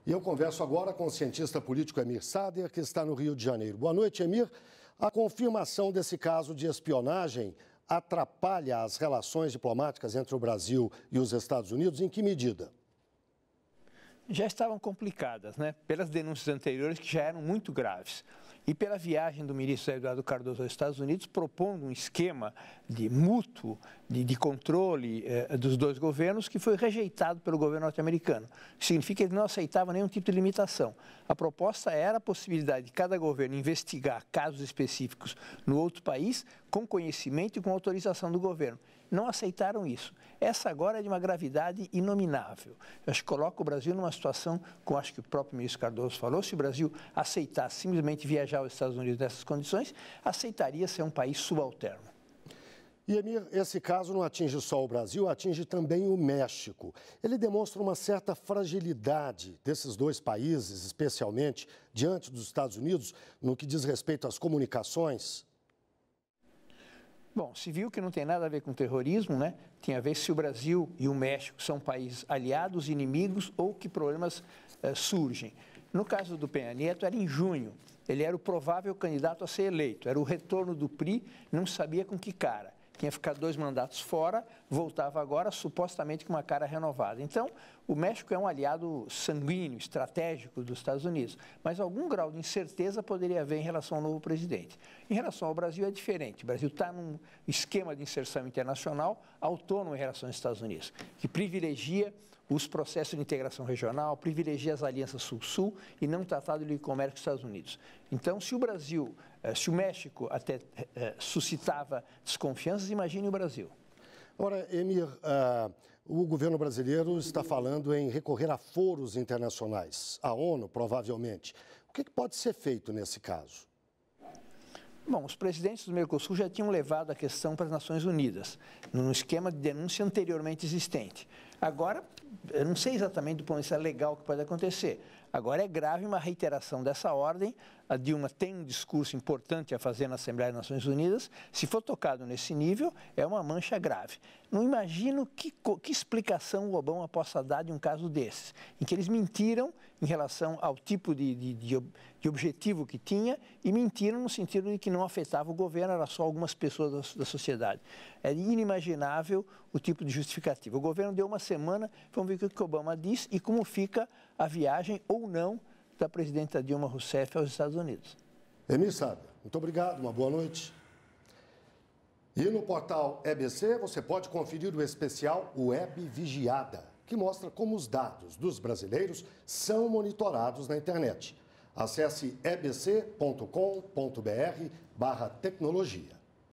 E eu converso agora com o cientista político Emir Sader, que está no Rio de Janeiro. Boa noite, Emir. A confirmação desse caso de espionagem atrapalha as relações diplomáticas entre o Brasil e os Estados Unidos? Em que medida? Já estavam complicadas, né? Pelas denúncias anteriores que já eram muito graves. E pela viagem do ministro Eduardo Cardoso aos Estados Unidos, propondo um esquema de mútuo, de controle dos dois governos, que foi rejeitado pelo governo norte-americano. Significa que ele não aceitava nenhum tipo de limitação. A proposta era a possibilidade de cada governo investigar casos específicos no outro país, com conhecimento e com autorização do governo. Não aceitaram isso. Essa agora é de uma gravidade inominável. Eu acho que coloca o Brasil numa situação, como acho que o próprio ministro Cardoso falou, se o Brasil aceitasse simplesmente viajar aos Estados Unidos nessas condições, aceitaria ser um país subalterno. E, Emir, esse caso não atinge só o Brasil, atinge também o México. Ele demonstra uma certa fragilidade desses dois países, especialmente diante dos Estados Unidos, no que diz respeito às comunicações. Bom, se viu que não tem nada a ver com terrorismo, né? Tem a ver se o Brasil e o México são países aliados, inimigos ou que problemas surgem. No caso do Peña Nieto, era em junho. Ele era o provável candidato a ser eleito. Era o retorno do PRI, não sabia com que cara. Tinha ficado 2 mandatos fora, voltava agora supostamente com uma cara renovada. Então, o México é um aliado sanguíneo, estratégico dos Estados Unidos, mas algum grau de incerteza poderia haver em relação ao novo presidente. Em relação ao Brasil é diferente. O Brasil está num esquema de inserção internacional autônomo em relação aos Estados Unidos, que privilegia os processos de integração regional, privilegia as alianças Sul-Sul e não tratado de livre comércio com os Estados Unidos. Então, se o México até suscitava desconfianças, imagine o Brasil. Ora, Emir, o governo brasileiro está falando em recorrer a foros internacionais, a ONU, provavelmente. O que pode ser feito nesse caso? Bom, os presidentes do Mercosul já tinham levado a questão para as Nações Unidas, num esquema de denúncia anteriormente existente. Agora, eu não sei exatamente do ponto de vista legal o que pode acontecer. Agora é grave uma reiteração dessa ordem. A Dilma tem um discurso importante a fazer na Assembleia das Nações Unidas. Se for tocado nesse nível, é uma mancha grave. Não imagino que explicação o Obama possa dar de um caso desses, em que eles mentiram em relação ao tipo de objetivo que tinha e mentiram no sentido de que não afetava o governo, era só algumas pessoas da sociedade. É inimaginável o tipo de justificativa. O governo deu uma semana, vamos ver o que o Obama diz e como fica a viagem ou não da presidenta Dilma Rousseff aos Estados Unidos. Emir Sader, muito obrigado, uma boa noite. E no portal EBC você pode conferir o especial Web Vigiada, que mostra como os dados dos brasileiros são monitorados na internet. Acesse ebc.com.br/tecnologia.